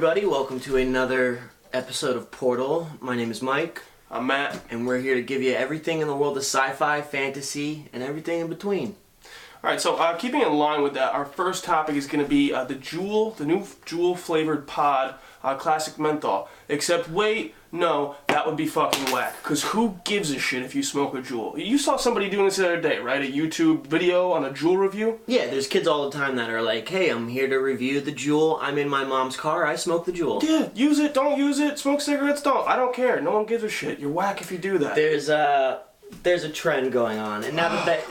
everybody, welcome to another episode of Portal. My name is Mike. I'm Matt. And we're here to give you everything in the world of sci-fi, fantasy, and everything in between. Alright, so keeping in line with that, our first topic is going to be the Juul, the new Juul flavored pod, classic menthol. Except wait, no, that would be fucking whack. Because who gives a shit if you smoke a Juul? You saw somebody doing this the other day, right? A YouTube video on a Juul review? Yeah, there's kids all the time that are like, hey, I'm here to review the Juul. I'm in my mom's car. I smoke the Juul. Yeah, use it, don't use it, smoke cigarettes, don't. I don't care. No one gives a shit. You're whack if you do that. There's a trend going on. And now that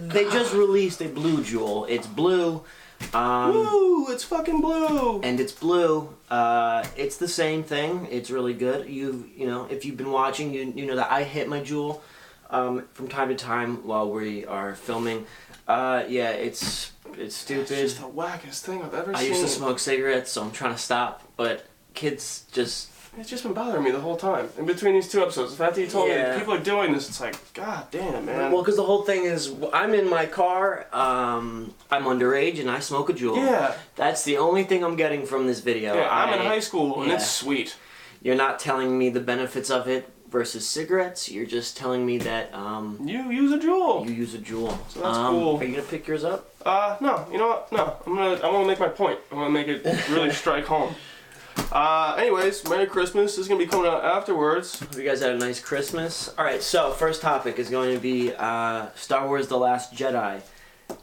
they just released a blue Juul. It's blue. Blue! It's fucking blue! And it's blue. It's the same thing. It's really good. You know, if you've been watching, you know that I hit my Juul from time to time while we are filming. Yeah, it's stupid. It's just the wackest thing I've ever seen. I used to smoke cigarettes, so I'm trying to stop, but kids just... It's just been bothering me the whole time. In between these two episodes, the fact that you told me people are doing this, it's like, god damn, man. Well, because the whole thing is, I'm in my car, I'm underage, and I smoke a Juul. Yeah. That's the only thing I'm getting from this video. Yeah, I'm in high school, and it's sweet. You're not telling me the benefits of it versus cigarettes. You're just telling me that, you use a Juul. You use a Juul. So that's cool. Are you gonna pick yours up? No. You know what? No. I want to make my point. I want to make it really strike home. Anyways, Merry Christmas. This is going to be coming out afterwards. Hope you guys had a nice Christmas. Alright, so first topic is going to be Star Wars The Last Jedi.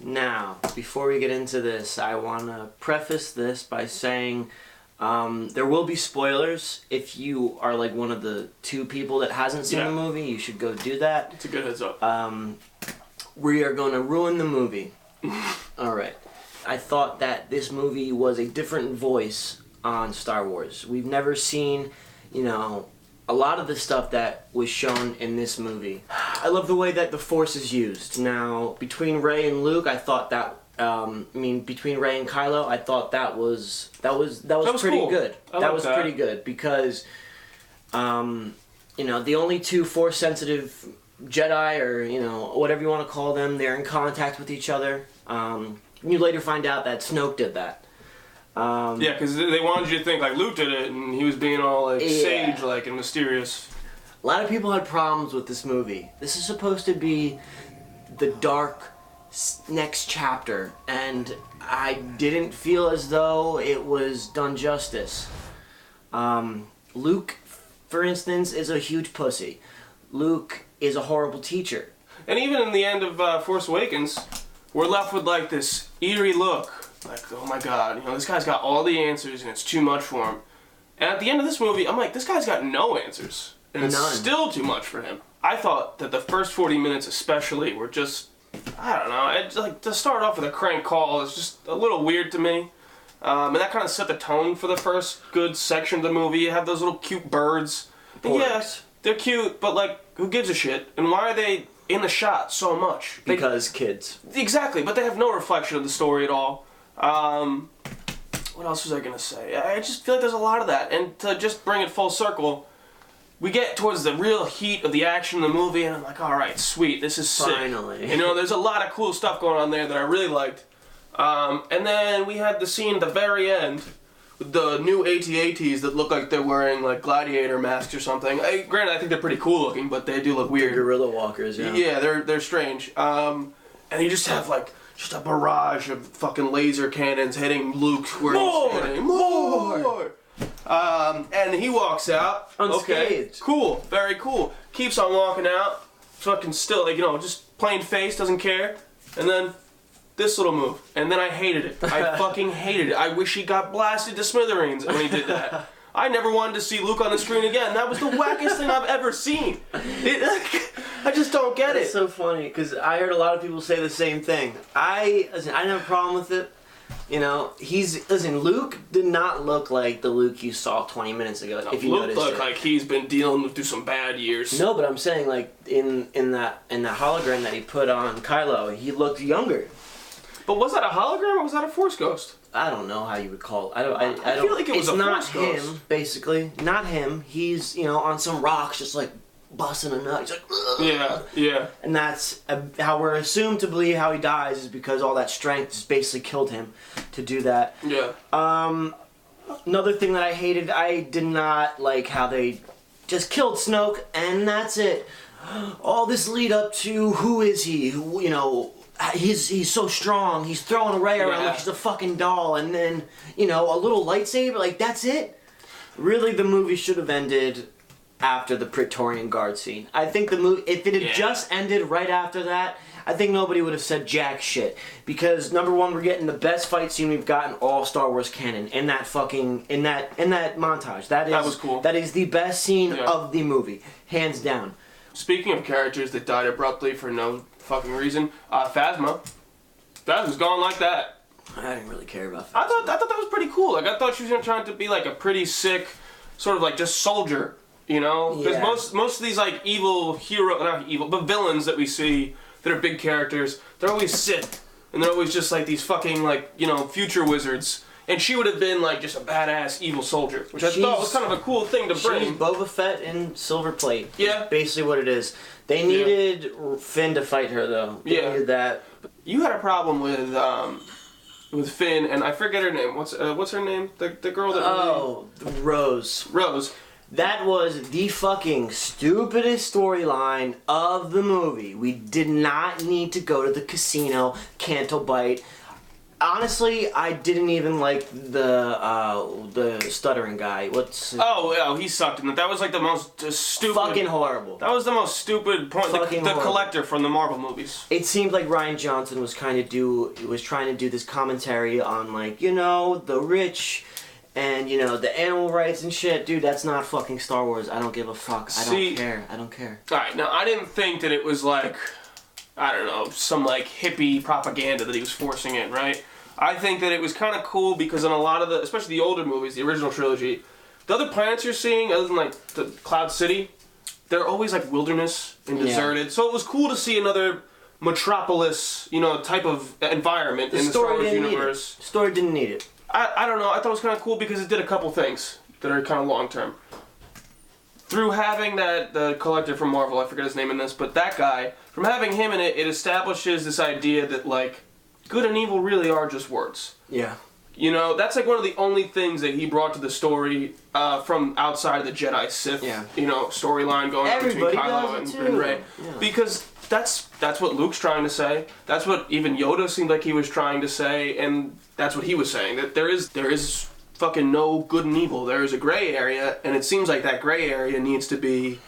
Now, before we get into this, I want to preface this by saying there will be spoilers. If you are like one of the two people that hasn't seen the movie, you should go do that. It's a good heads up. We are going to ruin the movie. Alright. I thought that this movie was a different voice on Star Wars. We've never seen, you know, a lot of the stuff that was shown in this movie. I love the way that the Force is used. Now, between Rey and Luke, I thought that, between Rey and Kylo, I thought that was pretty cool. good. That was pretty good because, you know, the only two Force-sensitive Jedi, or, you know, whatever you want to call them, they're in contact with each other. You later find out that Snoke did that. Yeah, because they wanted you to think like Luke did it, and he was being all like sage-like and mysterious. A lot of people had problems with this movie. This is supposed to be the dark next chapter, and I didn't feel as though it was done justice. Luke, for instance, is a huge pussy. Luke is a horrible teacher. And even in the end of Force Awakens, we're left with like this eerie look. Like, oh my god, you know, this guy's got all the answers and it's too much for him. And at the end of this movie, I'm like, this guy's got no answers. And it's still too much for him. I thought that the first 40 minutes especially were just, I don't know, it's like to start off with a crank call is just a little weird to me. And that kind of set the tone for the first good section of the movie. You have those little cute birds. And yes, they're cute, but like, who gives a shit? And why are they in the shot so much? Because kids. Exactly, but they have no reflection of the story at all. What else was I gonna say? I just feel like there's a lot of that, and to just bring it full circle, we get towards the real heat of the action in the movie, and I'm like, alright, sweet, this is sick. Finally. You know, there's a lot of cool stuff going on there that I really liked. And then we had the scene at the very end with the new AT-ATs that look like they're wearing like gladiator masks or something. Granted, I think they're pretty cool looking, but they do look weird. Gorilla walkers, yeah. Yeah, they're strange. And you just have like just a barrage of fucking laser cannons hitting Luke where he's standing. More! And he walks out. Unscathed. Okay, cool, very cool. Keeps on walking out. Fucking still, like, you know, just plain face, doesn't care. And then this little move. And then I hated it. I fucking hated it. I wish he got blasted to smithereens when he did that. I never wanted to see Luke on the screen again. That was the wackest thing I've ever seen. I just don't get it. It's so funny, because I heard a lot of people say the same thing. I didn't have a problem with it. You know, Luke did not look like the Luke you saw 20 minutes ago, if you noticed it. Luke looked like he's been dealing through some bad years. No, but I'm saying, like, in that hologram that he put on Kylo, he looked younger. But was that a hologram or was that a Force ghost? I don't know how you would call it. I I feel like it was a Force ghost. It's not him, basically. Not him. He's, you know, on some rocks, just like busting a nut. He's like, ugh. Yeah. And that's how we're assumed to believe how he dies, is because all that strength just basically killed him to do that. Yeah. Another thing that I hated, I did not like how they just killed Snoke, and that's it. All this lead up to who is he? Who, you know, he's so strong. He's throwing Rey around like she's a fucking doll, and then a little lightsaber. Like that's it. Really, the movie should have ended after the Praetorian Guard scene. I think the movie, if it had just ended right after that, I think nobody would have said jack shit. Because number one, we're getting the best fight scene we've got in all Star Wars canon in that montage. That was cool. That is the best scene of the movie, hands down. Speaking of characters that died abruptly for no fucking reason, Phasma's gone like that. I didn't really care about Phasma. I thought that was pretty cool. Like I thought she was trying to be like a pretty sick, sort of like just soldier. You know, because most of these like but villains that we see that are big characters, they're always sick, and they're always just like these fucking like future wizards. And she would have been like just a badass evil soldier, which I thought was kind of a cool thing to bring. She's Boba Fett in Silver Plate. Yeah, basically what it is. They needed Finn to fight her though. They needed that. You had a problem with Finn, and I forget her name. What's her name? The girl that Rose. Rose. That was the fucking stupidest storyline of the movie. We did not need to go to the casino, Canto Bite. Honestly, I didn't even like the stuttering guy. He sucked in it. That was like the most stupid. Fucking horrible. That was the most stupid point. The collector from the Marvel movies. It seemed like Rian Johnson was trying to do this commentary on the rich. And, the animal rights and shit, dude, that's not fucking Star Wars. I don't give a fuck. I don't care. Alright, now, I didn't think that it was like, I don't know, some like hippie propaganda that he was forcing in, right? I think that it was kind of cool because in a lot of especially the older movies, the original trilogy, the other planets you're seeing, other than like the Cloud City, they're always like wilderness and deserted. Yeah. So it was cool to see another metropolis, type of environment in the Star Wars universe. The story didn't need it. I don't know. I thought it was kind of cool because it did a couple things that are kind of long term. Through having the collector from Marvel, I forget his name in this, but that guy, from having him in it, it establishes this idea that like good and evil really are just words. Yeah. That's like one of the only things that he brought to the story from outside of the Jedi Sith, storyline going on between Kylo and Rey. Yeah. Because that's what Luke's trying to say. That's what even Yoda seemed like he was trying to say, and that's what he was saying. That there is fucking no good and evil. There is a gray area, and it seems like that gray area needs to be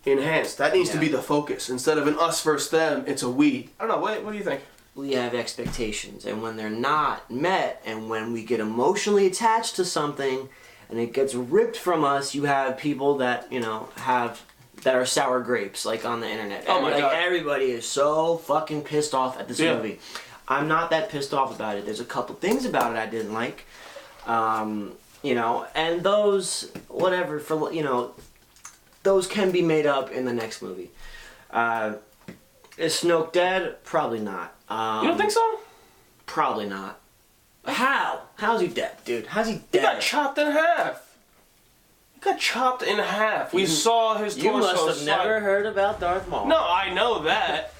enhanced. That needs to be the focus. Instead of an us versus them, it's a we. I don't know. What do you think? We have expectations, and when they're not met, and when we get emotionally attached to something, and it gets ripped from us, you have people that that are sour grapes, like on the internet. Oh my God. Everybody is so fucking pissed off at this movie. I'm not that pissed off about it. There's a couple things about it I didn't like. And those, those can be made up in the next movie. Is Snoke dead? Probably not. You don't think so? Probably not. How? How's he dead, dude? How's he dead? He got chopped in half. We saw his torso. You must have never heard about Darth Maul. No, I know that.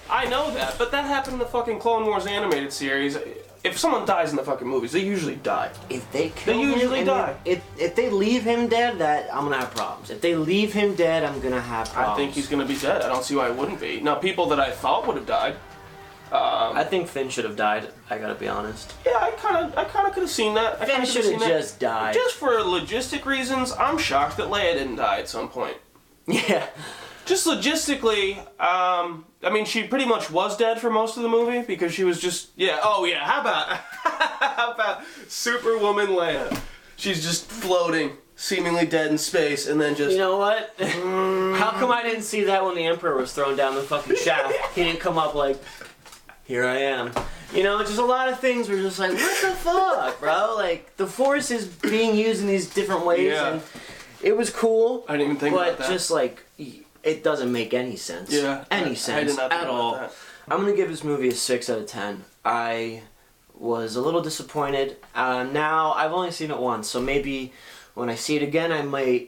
But that happened in the fucking Clone Wars animated series. If someone dies in the fucking movies, they usually die. If they kill him, they usually die. If they leave him dead, I'm gonna have problems. If they leave him dead, I'm gonna have problems. I think he's gonna be dead. I don't see why he wouldn't be. Now, people that I thought would have died. I think Finn should have died. I gotta be honest. Yeah, I kind of could have seen that. Finn should have just died. Just for logistic reasons, I'm shocked that Leia didn't die at some point. Yeah. Just logistically, she pretty much was dead for most of the movie because she was just how about Superwoman Leia? She's just floating, seemingly dead in space, and then just... You know what? How come I didn't see that when the Emperor was thrown down the fucking shaft? He didn't come up like, here I am. Just a lot of things were just like, what the fuck, bro? Like, the Force is being used in these different ways, and it was cool. I didn't even think about that. But just like... It doesn't make any sense. Yeah. Any sense at all. I'm going to give this movie a 6 out of 10. I was a little disappointed. Now, I've only seen it once, so maybe when I see it again, I might,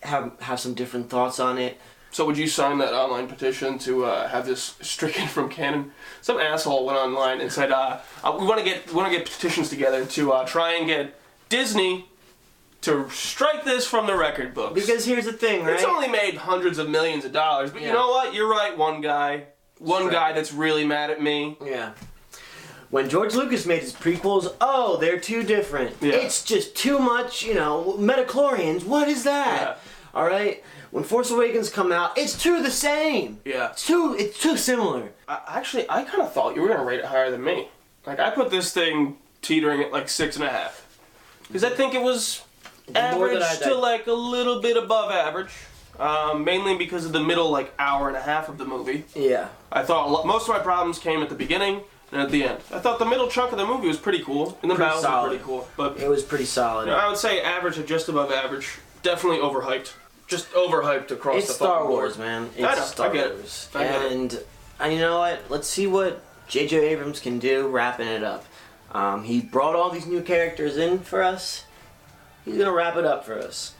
have some different thoughts on it. So would you sign that online petition to have this stricken from canon? Some asshole went online and said, we want to get petitions together to try and get Disney to strike this from the record books. Because here's the thing, right? It's only made hundreds of millions of dollars, but you know what? You're right, one guy that's really mad at me. Yeah. When George Lucas made his prequels, they're too different. Yeah. It's just too much, metachlorians. What is that? Yeah. All right. When Force Awakens come out, it's too the same. Yeah. It's too similar. I kind of thought you were gonna rate it higher than me. Like I put this thing teetering at like 6.5, because I think it was average to like a little bit above average. Mainly because of the middle like hour and a half of the movie. Yeah. I thought most of my problems came at the beginning and at the end. I thought the middle chunk of the movie was pretty cool, and the battles were pretty cool. But it was pretty solid. I would say average or just above average. Definitely overhyped. Just overhyped across it's the Star fucking Wars, board. man. I It's Star get Wars. it. I get it. And you know what? Let's see what J.J. Abrams can do wrapping it up. He brought all these new characters in for us. He's gonna wrap it up for us.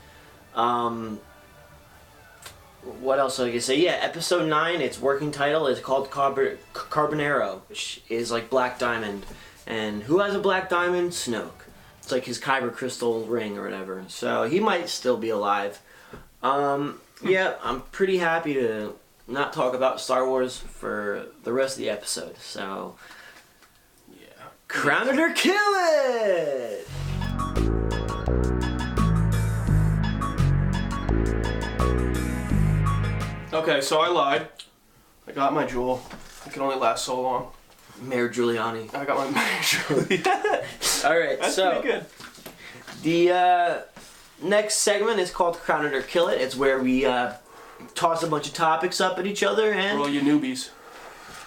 What else I can say? Yeah, episode 9, its working title is called Carbonero, which is like Black Diamond. And who has a Black Diamond? Snoke. It's like his Kyber crystal ring or whatever. So he might still be alive. Yeah, I'm pretty happy to not talk about Star Wars for the rest of the episode. So, Yeah. crown it or kill it! Okay, so I lied. I got my Juul. It can only last so long. Mayor Giuliani. I got my Mayor Juul. Alright, That's so pretty good. the next segment is called Crown It or Kill It. It's where we toss a bunch of topics up at each other For all you newbies.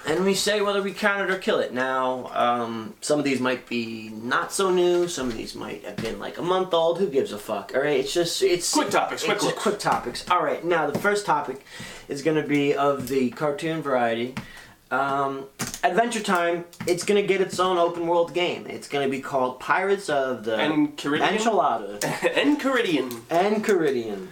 and we say whether we count it or kill it. Now, some of these might be not so new. Some of these might have been like a month old. Who gives a fuck? All right, it's Quick topics, quick looks. quick topics. All right, now the first topic is going to be of the cartoon variety. Adventure Time. It's going to get its own open world game. It's going to be called Pirates of the Enchilada. Enchiridion. Enchiridion.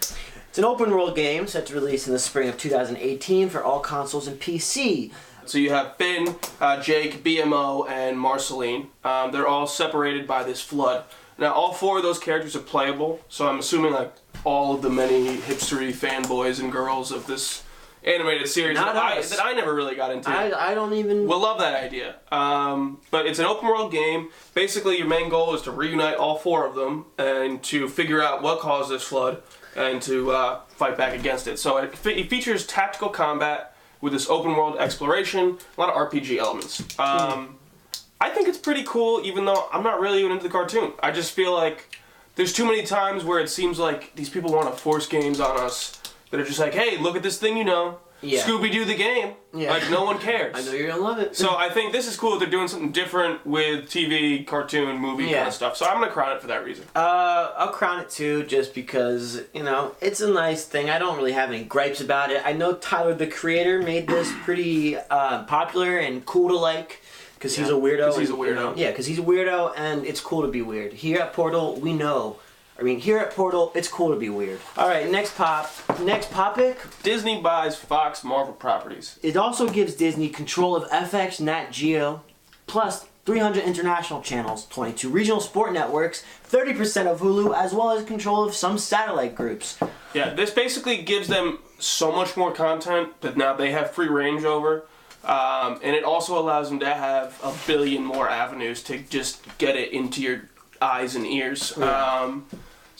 It's an open world game set to release in the spring of 2018 for all consoles and PC. So you have Finn, Jake, BMO, and Marceline. They're all separated by this flood. Now, all 4 of those characters are playable, so I'm assuming like all of the many hipstery fanboys and girls of this animated series that I never really got into. I don't even... We'll love that idea. But it's an open world game. Basically, your main goal is to reunite all 4 of them and to figure out what caused this flood and to fight back against it. So it features tactical combat with this open world exploration, a lot of RPG elements. I think it's pretty cool, even though I'm not really even into the cartoon. I just feel like there's too many times where it seems like these people want to force games on us that are just like, hey, look at this thing you know. Yeah. Scooby-Doo the game. Yeah. Like, no one cares. I know you're gonna love it. So I think this is cool that they're doing something different with TV, cartoon, movie kind of stuff. So I'm gonna crown it for that reason. I'll crown it too, just because, it's a nice thing. I don't really have any gripes about it. I know Tyler, the creator, made this pretty popular and cool to like, because he's a weirdo. Because he's a weirdo. Because he's a weirdo, and it's cool to be weird. Here at Portal, we know. Here at Portal, it's cool to be weird. All right, next topic. Disney buys Fox Marvel properties. It also gives Disney control of FX, Nat Geo, plus 300 international channels, 22 regional sport networks, 30% of Hulu, as well as control of some satellite groups. Yeah, this basically gives them so much more content that now they have free range over. And it also allows them to have a billion more avenues to just get it into your eyes and ears. Yeah.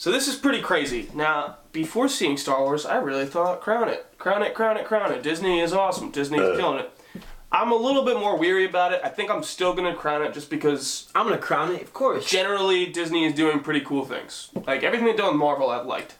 So this is pretty crazy. Now, before seeing Star Wars, I really thought, crown it. Crown it, crown it, crown it. Disney is awesome. Disney is killing it. I'm a little bit more weary about it. I think I'm still going to crown it just because... I'm going to crown it, of course. Generally, Disney is doing pretty cool things. Like, everything they've done with Marvel, I've liked.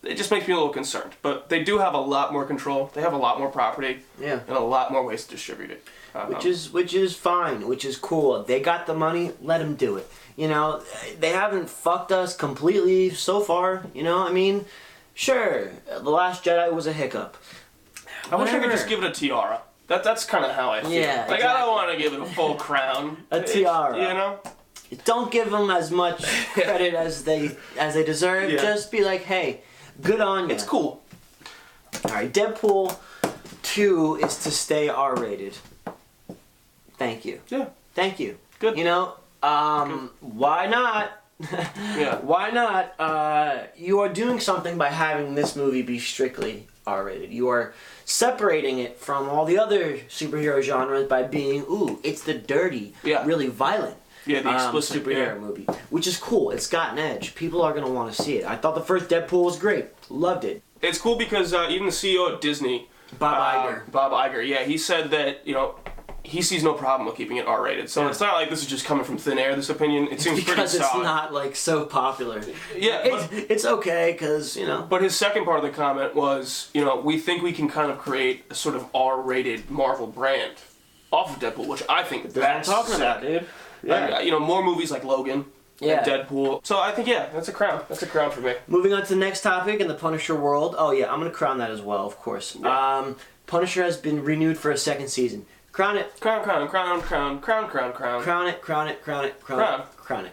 It just makes me a little concerned. But they do have a lot more control. They have a lot more property. Yeah. And a lot more ways to distribute it. Which is fine, which is cool. They got the money, let them do it. They haven't fucked us completely so far, Sure, The Last Jedi was a hiccup. I wish I could just give it a tiara. That's kind of how I feel. Yeah, like, exactly. I don't want to give it a full crown. A tiara. Don't give them as much credit as they deserve. Yeah. Just be like, hey, good on you. It's cool. Alright, Deadpool 2 is to stay R-rated. Thank you. Yeah. Thank you. Good. Good. Why not? Yeah. Why not? You are doing something by having this movie be strictly R-rated. You are separating it from all the other superhero genres by being, it's the dirty, really violent. Yeah, the explicit superhero movie, which is cool. It's got an edge. People are gonna want to see it. I thought the first Deadpool was great. Loved it. It's cool because even the CEO of Disney, Bob Iger, yeah, he said that he sees no problem with keeping it R-rated. So it's not like this is just coming from thin air. This opinion, it seems pretty solid. Because it's not like so popular. Yeah, it's okay because But his second part of the comment was, we think we can kind of create a sort of R-rated Marvel brand off of Deadpool, which I think that's what I'm talking about, dude. Yeah. More movies like Logan. Yeah. And Deadpool. So I think, that's a crown. That's a crown for me. Moving on to the next topic in the Punisher world. Oh, yeah, I'm going to crown that as well, of course. Yeah. Punisher has been renewed for a second season. Crown it. Crown. Crown it.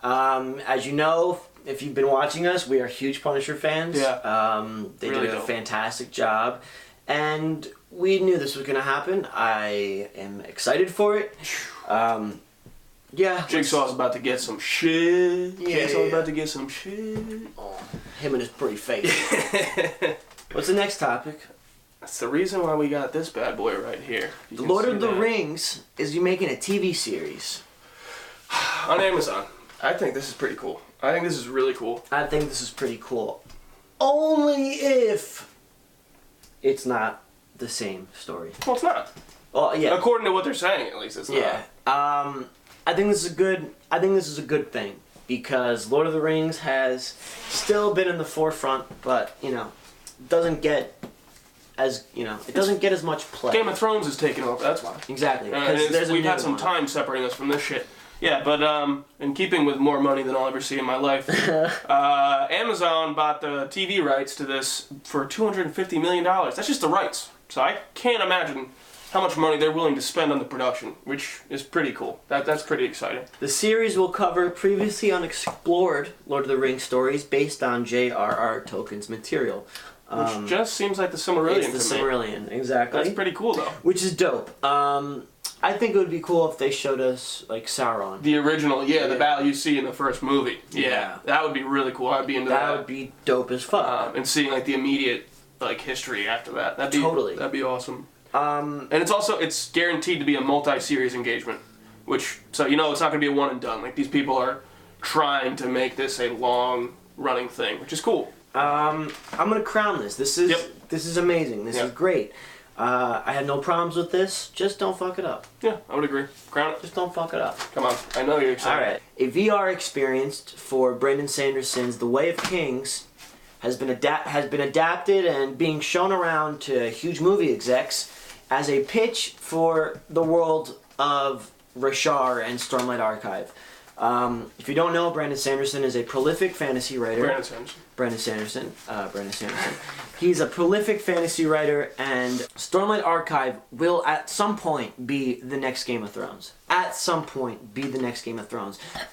As you know, if you've been watching us, we are huge Punisher fans. Yeah. They really did a fantastic job. And we knew this was going to happen. I am excited for it. Jigsaw's about to get some shit. Jigsaw's about to get some shit. Oh, him and his pretty face. What's the next topic? That's the reason why we got this bad boy right here. The Lord of the Rings is making a TV series. On Amazon. I think this is pretty cool. I think this is really cool. I think this is pretty cool. Only if it's not the same story. Well, it's not. Well, yeah. According to what they're saying, at least it's not. Yeah. I think this is a good thing because Lord of the Rings has still been in the forefront, but doesn't get as much play. Game of Thrones is taking over. That's why. Exactly. We've had some time separating us from this shit. Yeah, but in keeping with more money than I'll ever see in my life, Amazon bought the TV rights to this for $250 million. That's just the rights. So I can't imagine how much money they're willing to spend on the production, which is pretty cool. That's pretty exciting. The series will cover previously unexplored Lord of the Rings stories based on J.R.R. Tolkien's material. Which just seems like the Silmarillion to me. It's the Silmarillion, exactly. That's pretty cool, though. Which is dope. I think it would be cool if they showed us, like, Sauron. The original, the battle you see in the first movie. Yeah. That would be really cool. I'd be into that. That would be dope as fuck. And seeing, like, the immediate, like, history after that. That'd be awesome. And it's guaranteed to be a multi-series engagement. So it's not going to be a one and done. Like, these people are trying to make this a long-running thing, which is cool. I'm gonna crown this. This is amazing. This is great. I had no problems with this. Just don't fuck it up. Yeah, I would agree. Crown it. Just don't fuck it up. Come on, I know you're excited. All right. A VR experience for Brandon Sanderson's The Way of Kings has been adapted and being shown around to huge movie execs as a pitch for the world of Rashar and Stormlight Archive. If you don't know, Brandon Sanderson is a prolific fantasy writer. Brandon Sanderson. He's a prolific fantasy writer, and Stormlight Archive will at some point be the next Game of Thrones.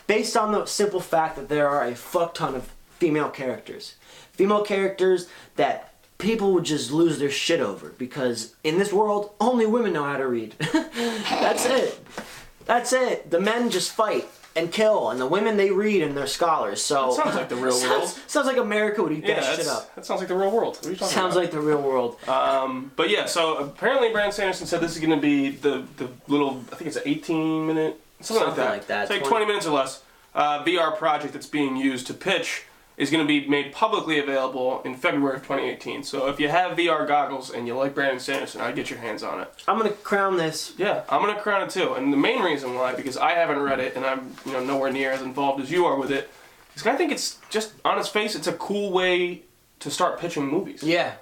Based on the simple fact that there are a fuck ton of female characters. Female characters that people would just lose their shit over, because in this world, only women know how to read. That's it. The men just fight and kill, and the women, they read and they're scholars. So that sounds like the real world. Sounds like America would eat that shit up. That sounds like the real world. What are you talking about? Sounds like the real world. But yeah, so apparently Brandon Sanderson said this is going to be the little, I think it's an 18-minute, something like that. It's like 20 minutes or less. VR project that's being used to pitch is going to be made publicly available in February of 2018. So if you have VR goggles and you like Brandon Sanderson, I'd get your hands on it. I'm going to crown this. Yeah, I'm going to crown it too. And the main reason why, because I haven't read it and I'm nowhere near as involved as you are with it, is I think it's just, on its face, it's a cool way to start pitching movies. Yeah.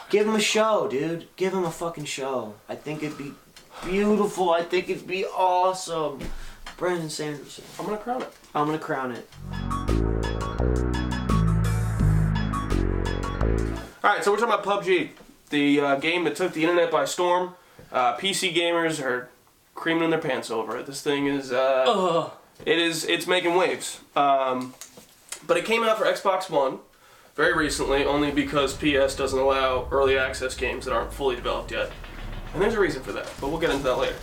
Give him a show, dude. Give him a fucking show. I think it'd be beautiful. I think it'd be awesome. Brandon Sanderson. I'm going to crown it. I'm going to crown it. Alright, so we're talking about PUBG, the game that took the internet by storm. PC gamers are creaming in their pants over it. This thing is, it's making waves. But it came out for Xbox One very recently, only because PS doesn't allow early access games that aren't fully developed yet. And there's a reason for that, but we'll get into that later.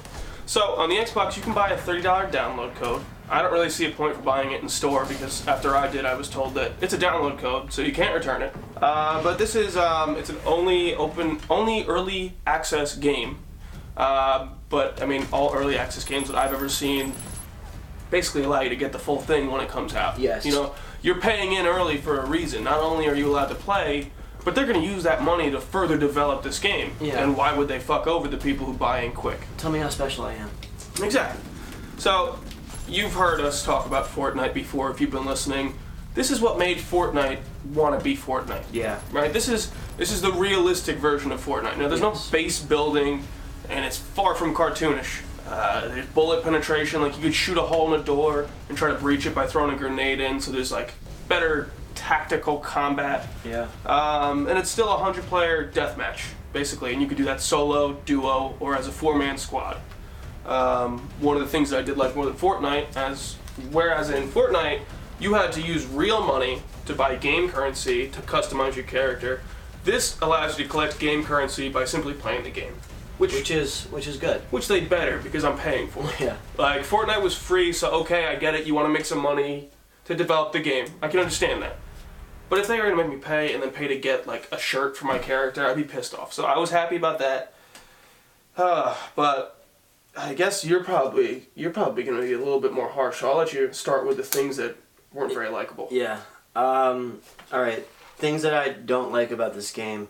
So on the Xbox, you can buy a $30 download code. I don't really see a point for buying it in store because after I did, I was told that it's a download code, so you can't return it. But this is it's an only early access game. But I mean, all early access games that I've ever seen basically allow you to get the full thing when it comes out. Yes. You know, you're paying in early for a reason. Not only are you allowed to play, but they're going to use that money to further develop this game. Yeah. And why would they fuck over the people who buy in quick? Tell me how special I am. Exactly. So, you've heard us talk about Fortnite before if you've been listening. This is what made Fortnite want to be Fortnite. Yeah. Right? This is the realistic version of Fortnite. Now, there's no base building, and it's far from cartoonish. There's bullet penetration, like you could shoot a hole in a door and try to breach it by throwing a grenade in, so there's like better tactical combat. Yeah. And it's still a 100-player deathmatch, basically, and you could do that solo, duo, or as a 4-man squad. One of the things that I did like more than Fortnite, whereas in Fortnite, you had to use real money to buy game currency to customize your character. This allows you to collect game currency by simply playing the game. Which is good. Which they better, because I'm paying for it. Yeah. Like, Fortnite was free, so okay, I get it, you want to make some money to develop the game. I can understand that. But if they were going to make me pay and then pay to get, like, a shirt for my character, I'd be pissed off. So I was happy about that. But I guess you're probably going to be a little bit more harsh. I'll let you start with the things that weren't very likable. Yeah. Alright. Things that I don't like about this game.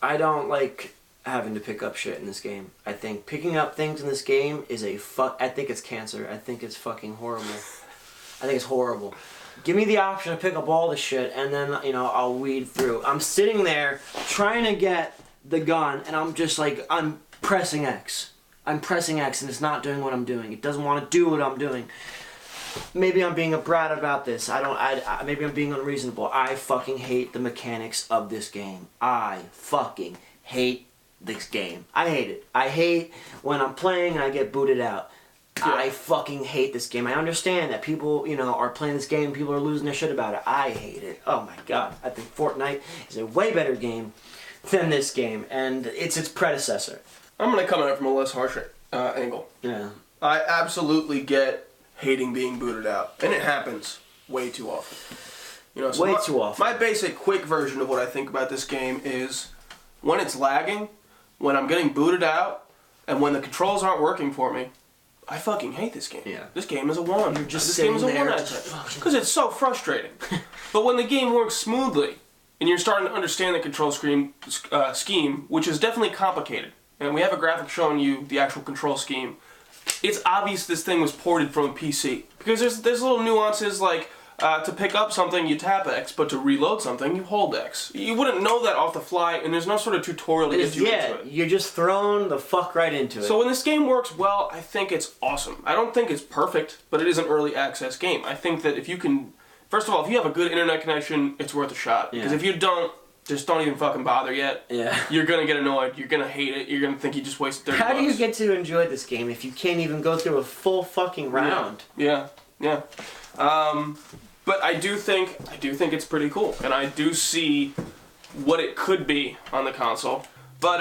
I don't like having to pick up shit in this game. I think picking up things in this game is I think it's cancer. I think it's fucking horrible. I think it's horrible. Give me the option to pick up all the shit and then, I'll weed through. I'm sitting there trying to get the gun and I'm just like, I'm pressing X. I'm pressing X and it's not doing what I'm doing. It doesn't want to do what I'm doing. Maybe I'm being a brat about this. Maybe I'm being unreasonable. I fucking hate the mechanics of this game. I fucking hate this game. I hate it. I hate when I'm playing and I get booted out. Yeah. I fucking hate this game. I understand that people, are playing this game, people are losing their shit about it. I hate it. Oh my god. I think Fortnite is a way better game than this game, and it's its predecessor. I'm going to come at it from a less harsh angle. Yeah. I absolutely get hating being booted out, and it happens way too often. Way too often. My basic quick version of what I think about this game is when it's lagging, when I'm getting booted out, and when the controls aren't working for me, I fucking hate this game. Yeah. This game is a 1. You're just this game is a 1 there, because it's so frustrating. But when the game works smoothly, and you're starting to understand the control scheme, which is definitely complicated, and we have a graphic showing you the actual control scheme, it's obvious this thing was ported from a PC. Because there's little nuances like to pick up something you tap X, but to reload something you hold X. You wouldn't know that off the fly, and there's no sort of tutorial to get you into it. You're just thrown the fuck right into it. So when this game works well, I think it's awesome. I don't think it's perfect, but it is an early access game. I think that if you can, first of all, if you have a good internet connection, it's worth a shot. Because if you don't, just don't even fucking bother yet. Yeah. You're gonna get annoyed. You're gonna hate it. You're gonna think you just wasted 30 How bucks. do you get to enjoy this game if you can't even go through a full fucking round? Yeah. But I do think it's pretty cool, and I do see what it could be on the console. But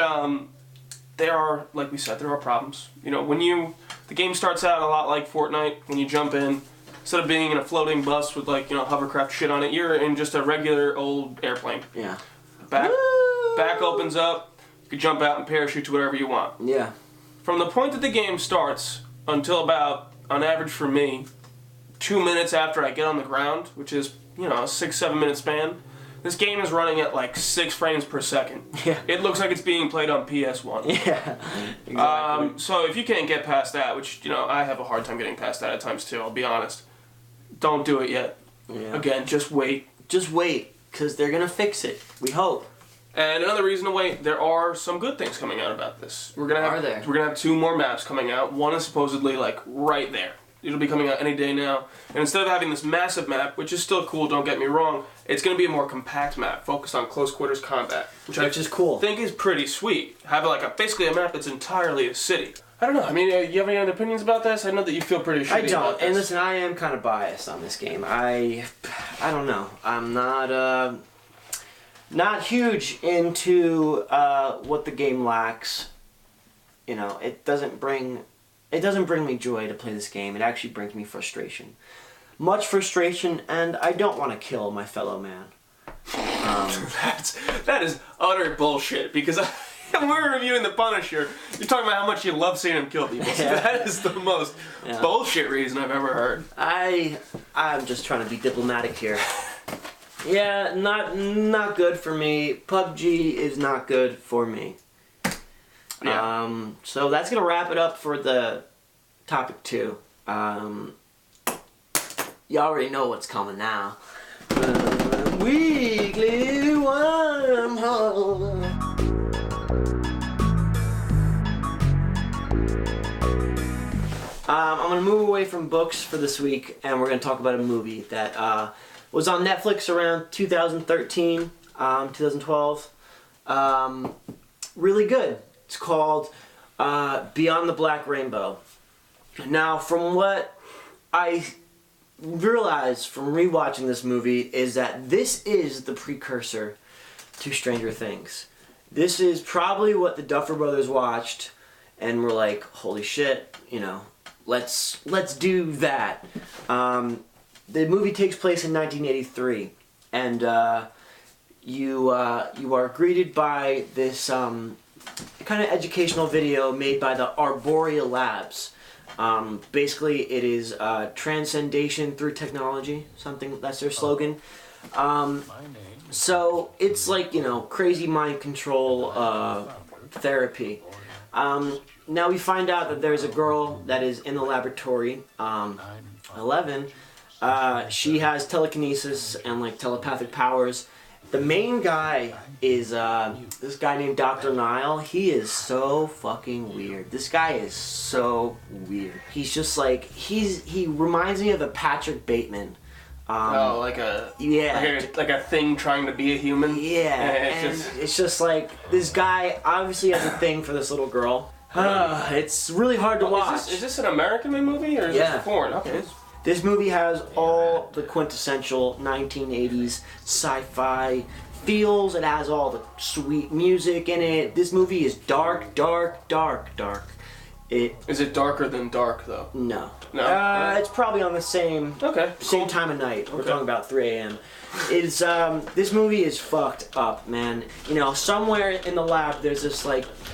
there are, like we said, there are problems. The game starts out a lot like Fortnite. When you jump in, instead of being in a floating bus with hovercraft shit on it, you're in just a regular old airplane. Yeah. Back opens up, you can jump out and parachute to whatever you want. Yeah. From the point that the game starts until about, on average for me, 2 minutes after I get on the ground, which is, a 6-7 minute span, this game is running at like 6 frames per second. Yeah. It looks like it's being played on PS1. Yeah, exactly. So if you can't get past that, which, I have a hard time getting past that at times too, I'll be honest, don't do it yet. Yeah. Again, just wait. Just wait, because they're going to fix it. We hope. And another reason to wait, there are some good things coming out about this. We're gonna there? We're gonna have 2 more maps coming out. One is supposedly like right there. It'll be coming out any day now. And instead of having this massive map, which is still cool, don't get me wrong, it's gonna be a more compact map focused on close quarters combat, which is cool. I think is pretty sweet. Have basically a map that's entirely a city. I don't know. I mean, you have any other opinions about this? I know that you feel pretty shitty I don't. about this. And listen, I am kind of biased on this game. I don't know. I'm not huge into what the game lacks. it doesn't bring me joy to play this game. It actually brings me frustration. Much frustration, and I don't want to kill my fellow man. That is utter bullshit, because when we're reviewing The Punisher, you're talking about how much you love seeing him kill people. Yeah. That is the most bullshit reason I've ever heard. I'm just trying to be diplomatic here. Yeah, not good for me. PUBG is not good for me. Yeah. So that's gonna wrap it up for the topic 2. You already know what's coming now. Weekly Wormhole. I'm going to move away from books for this week, and we're going to talk about a movie that was on Netflix around 2013, 2012. Really good. It's called Beyond the Black Rainbow. Now, from what I realized from rewatching this movie is that this is the precursor to Stranger Things. This is probably what the Duffer Brothers watched and were like, holy shit, let's do that. The movie takes place in 1983, and you are greeted by this kind of educational video made by the Arborea Labs. Basically, it is transcendation through technology. That's their slogan. So it's like, crazy mind control therapy. Now we find out that there's a girl that is in the laboratory, 11. She has telekinesis and telepathic powers. The main guy is this guy named Dr. Nile. He is so fucking weird. This guy is so weird. He's just he reminds me of a Patrick Bateman. Like a thing trying to be a human. Yeah, it's just like this guy obviously has a thing for this little girl. It's really hard to watch. Is this an American-made movie or is this foreign? Okay. This movie has all the quintessential 1980s sci-fi feels. It has all the sweet music in it. This movie is dark, dark, dark, dark. Is it darker than dark, though? No. No? It's probably on the same time of night. We're talking about 3 a.m. It's this movie is fucked up, man. Somewhere in the lab there's this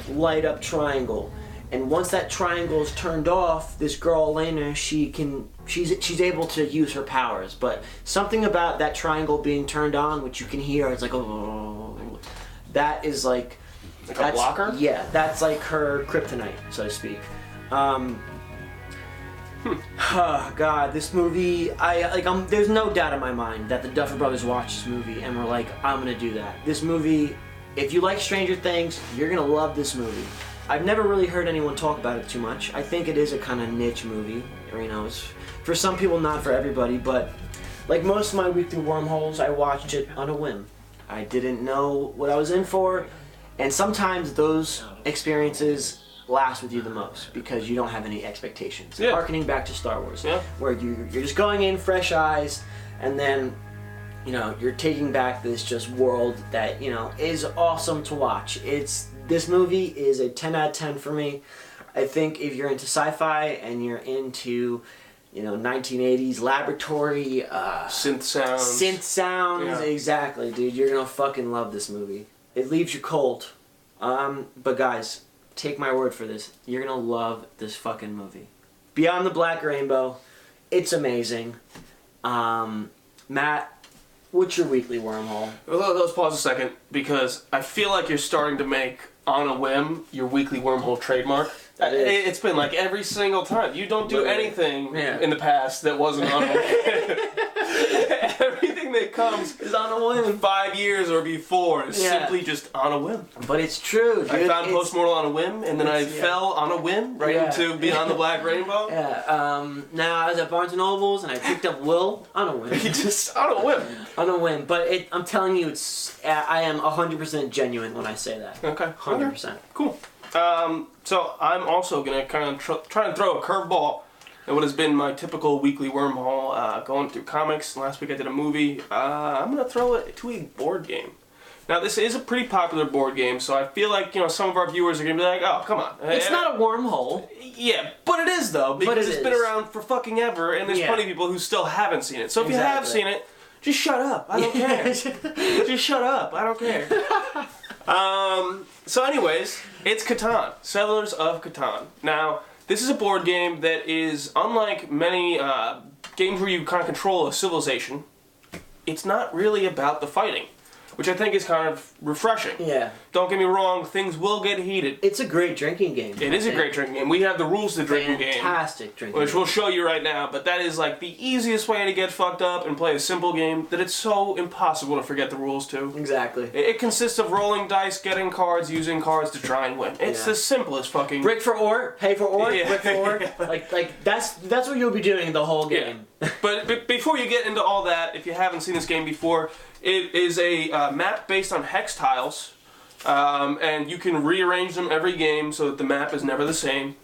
light up triangle. And once that triangle is turned off, this girl Elena, she's able to use her powers. But something about that triangle being turned on, which you can hear, it's like, oh, that is like a blocker? Yeah, that's like her kryptonite, so to speak. Oh God, this movie, there's no doubt in my mind that the Duffer Brothers watched this movie and were like, I'm gonna do that. This movie, if you like Stranger Things, you're gonna love this movie. I've never really heard anyone talk about it too much. I think it is a kind of niche movie, or it's for some people, not for everybody, but like most of my weekly wormholes, I watched it on a whim. I didn't know what I was in for, and sometimes those experiences last with you the most because you don't have any expectations. Yeah. Harkening back to Star Wars, where you're just going in fresh eyes, and then you're taking back this just world that is awesome to watch. This movie is a 10 out of 10 for me. I think if you're into sci-fi and you're into 1980s laboratory synth sounds, exactly, dude, you're gonna fucking love this movie. It leaves you cold, but guys, take my word for this, you're gonna love this fucking movie. Beyond the Black Rainbow, it's amazing. Matt, what's your weekly wormhole? Well, let's pause a second, because I feel like you're starting to make on a whim your weekly wormhole trademark. It's been like every single time. You don't do anything in the past that wasn't on a whim. Everything that comes is on a whim. 5 years or before is simply just on a whim. But it's true, dude. I found Postmortal on a whim, and then I fell on a whim into Beyond the Black Rainbow. Now I was at Barnes & Nobles, and I picked up Will on a whim. Just on a whim. On a whim. But I'm telling you, I am 100% genuine when I say that. Okay. 100%. Okay. Cool. So I'm also going to kind of try and throw a curveball at what has been my typical weekly wormhole, going through comics. Last week I did a movie. I'm going to throw it to a board game. Now, this is a pretty popular board game, so I feel like, some of our viewers are going to be like, oh, come on. It's not a wormhole. Yeah, but it is, though, because it's been around for fucking ever, and there's plenty of people who still haven't seen it. So if you have seen it, just shut up. I don't care. Just shut up. I don't care. So anyways, it's Catan, Settlers of Catan. Now, this is a board game that is, unlike many games where you kind of control a civilization, it's not really about the fighting, which I think is kind of refreshing. Yeah. Don't get me wrong, things will get heated. It's a great drinking game. It is a great drinking game. We have the rules to the drinking game. Fantastic drinking which game. we'll show you right now, but that is like the easiest way to get fucked up and play a simple game that it's so impossible to forget the rules to. Exactly. It consists of rolling dice, getting cards, using cards to try and win. It's the simplest fucking... Brick for ore, hay for ore, brick for ore. Like that's what you'll be doing the whole game. Yeah. But before you get into all that, if you haven't seen this game before, it is a map based on hex tiles, and you can rearrange them every game so that the map is never the same.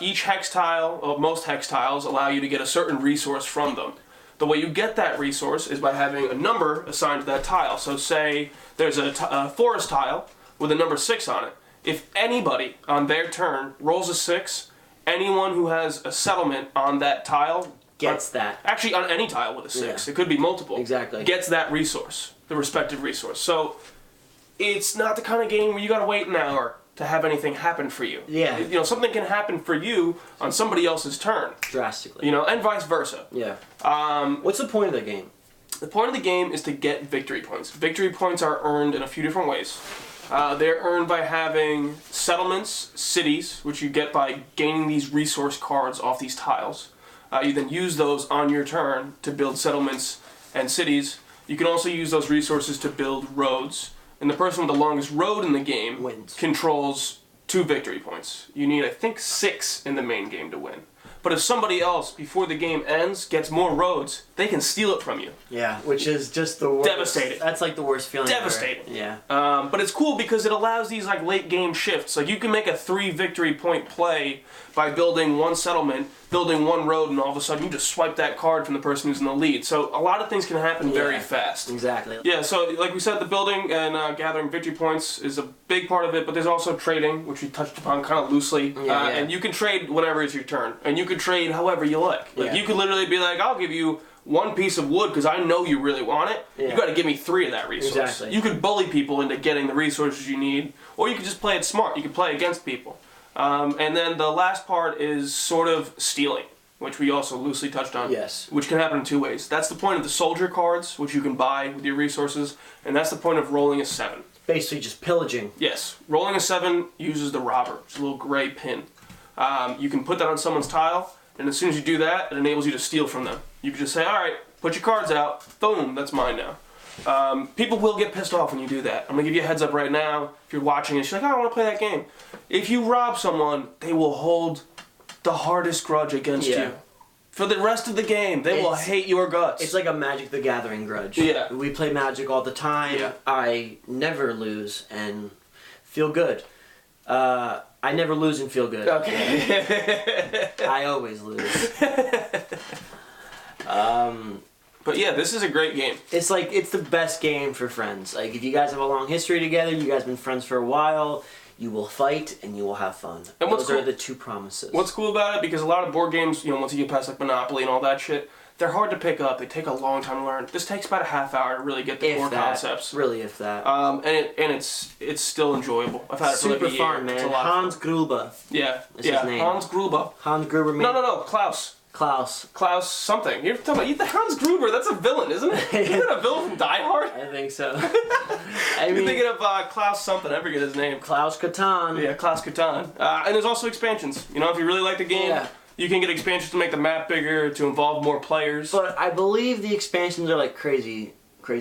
Each hex tile, or most hex tiles, allow you to get a certain resource from them. The way you get that resource is by having a number assigned to that tile. So say there's a forest tile with a number 6 on it. If anybody on their turn rolls a 6, anyone who has a settlement on that tile gets that. Actually, on any tile with a 6. It could be multiple. Exactly. Gets that resource, the respective resource. So it's not the kind of game where you gotta wait an hour to have anything happen for you. Yeah. Something can happen for you on somebody else's turn. Drastically. And vice versa. Yeah. What's the point of the game? The point of the game is to get victory points. Victory points are earned in a few different ways. They're earned by having settlements, cities, which you get by gaining these resource cards off these tiles. You then use those on your turn to build settlements and cities. You can also use those resources to build roads. And the person with the longest road in the game wins. Controls 2 victory points. You need, I think, 6 in the main game to win. But if somebody else, before the game ends, gets more roads, they can steal it from you. Yeah, which is just the worst. Devastating. That's like the worst feeling Devastating. ever. Yeah. But it's cool because it allows these like late game shifts. Like you can make a 3 victory point play by building 1 settlement, building 1 road, and all of a sudden you just swipe that card from the person who's in the lead. So a lot of things can happen very fast. Exactly. Yeah, so like we said, the building and gathering victory points is a big part of it, but there's also trading, which we touched upon kind of loosely. And you can trade whenever it's your turn. And you can trade however you like. Like you could literally be like, I'll give you 1 piece of wood because I know you really want it. You got to give me 3 of that resource. Exactly. You could bully people into getting the resources you need, or you could just play it smart. You could play against people. And then the last part is sort of stealing, which we also loosely touched on. Yes. Which can happen in 2 ways. That's the point of the soldier cards, which you can buy with your resources, and that's the point of rolling a 7. Basically just pillaging. Yes. Rolling a 7 uses the robber, which is a little gray pin. You can put that on someone's tile, and as soon as you do that, it enables you to steal from them. You can just say, alright, put your cards out, boom, that's mine now. People will get pissed off when you do that. I'm going to give you a heads up right now. If you're watching and you're like, oh, I want to play that game. If you rob someone, they will hold the hardest grudge against you. For the rest of the game, they will hate your guts. It's like a Magic the Gathering grudge. Yeah. We play Magic all the time. Yeah. I never lose and feel good. I never lose and feel good. Okay. I always lose. But yeah, this is a great game. It's like, it's the best game for friends. Like, if you guys have a long history together, you guys have been friends for a while, you will fight and you will have fun. And those are the 2 promises. What's cool about it, because a lot of board games, once you get past like Monopoly and all that shit, they're hard to pick up. They take a long time to learn. This takes about a half hour to really get the core concepts. Really, if that. And it's still enjoyable. I've had it for like a year. Super fun, man. Hans Gruber. Yeah. Is his name. Hans Gruber. Hans Gruber. No. Klaus something. You're talking about Hans Gruber. That's a villain, isn't it? Isn't that a villain from Die Hard? I think so. You're thinking of Klaus something. I forget his name. Klaus Catan. Yeah, Klaus Catan. And there's also expansions. If you really like the game, you can get expansions to make the map bigger, to involve more players. But I believe the expansions are like crazy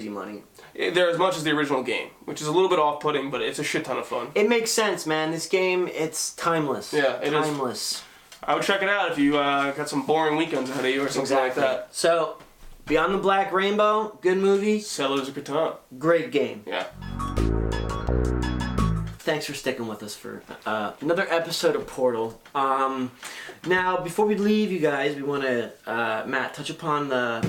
money. They're as much as the original game, which is a little bit off-putting, but it's a shit ton of fun. It makes sense, man. This game, it's timeless. Yeah, it is. Timeless. I would check it out if you got some boring weekends ahead of you or something like that. So, Beyond the Black Rainbow, good movie. Settlers of Catan. Great game. Yeah. Thanks for sticking with us for another episode of Portal. Now, before we leave, you guys, we want to, Matt, touch upon the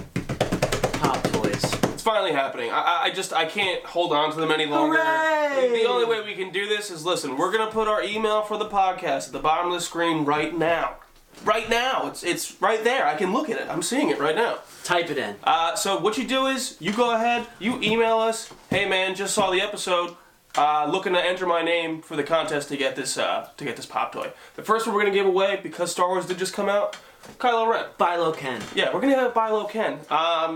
Pop Toys. It's finally happening. I can't hold on to them any longer. Hooray! The only way we can do this is, listen, we're going to put our email for the podcast at the bottom of the screen right now. Right now. It's right there. I can look at it. I'm seeing it right now. Type it in. So what you do is, you go ahead, you email us, hey man, just saw the episode, looking to enter my name for the contest to get this Pop toy. The first one we're going to give away, because Star Wars did just come out, Kylo Ren. Philo Ken. Yeah, we're going to have Philo Ken.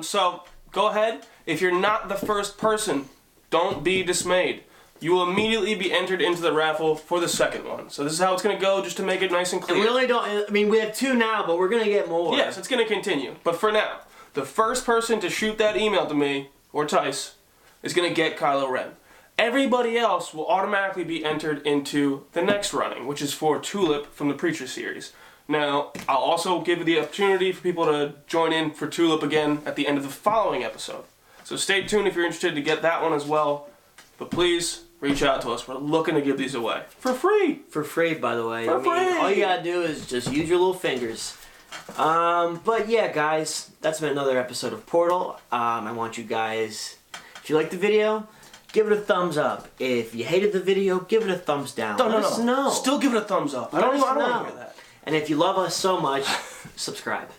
So go ahead. If you're not the first person, don't be dismayed. You will immediately be entered into the raffle for the second one. So this is how it's going to go, just to make it nice and clear. We really don't, I mean, we have 2 now, but we're going to get more. Yes, it's going to continue. But for now, the first person to shoot that email to me, or Tice, is going to get Kylo Ren. Everybody else will automatically be entered into the next running, which is for Tulip from the Preacher series. Now, I'll also give the opportunity for people to join in for Tulip again at the end of the following episode. So stay tuned if you're interested to get that one as well. But please, reach out to us. We're looking to give these away. For free! For free, by the way. For free! All you gotta do is just use your little fingers. But yeah, guys, that's been another episode of Portal. I want you guys, if you liked the video, give it a thumbs up. If you hated the video, give it a thumbs down. Let us know. Still give it a thumbs up. I don't want to hear that. And if you love us so much, subscribe.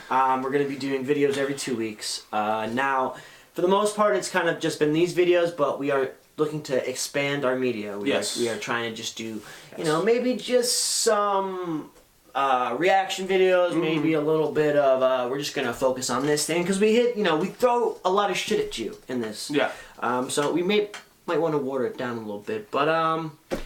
We're going to be doing videos every 2 weeks. Now, for the most part, it's kind of just been these videos, but we are looking to expand our media. We are trying to just do, you know, maybe just some reaction videos, maybe a little bit of, we're just going to focus on this thing, because we throw a lot of shit at you in this. Yeah. So we might want to water it down a little bit, but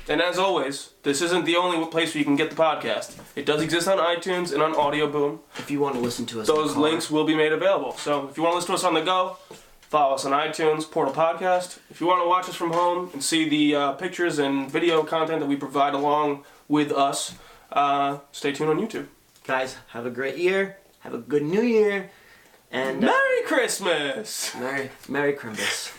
And as always, this isn't the only place where you can get the podcast. It does exist on iTunes and on Audio Boom. If you want to listen to us, those links will be made available. So if you want to listen to us on the go, follow us on iTunes, Portal Podcast. If you want to watch us from home and see the pictures and video content that we provide along with us, stay tuned on YouTube. Guys, have a great year. Have a good New Year. And Merry Christmas! Merry Christmas.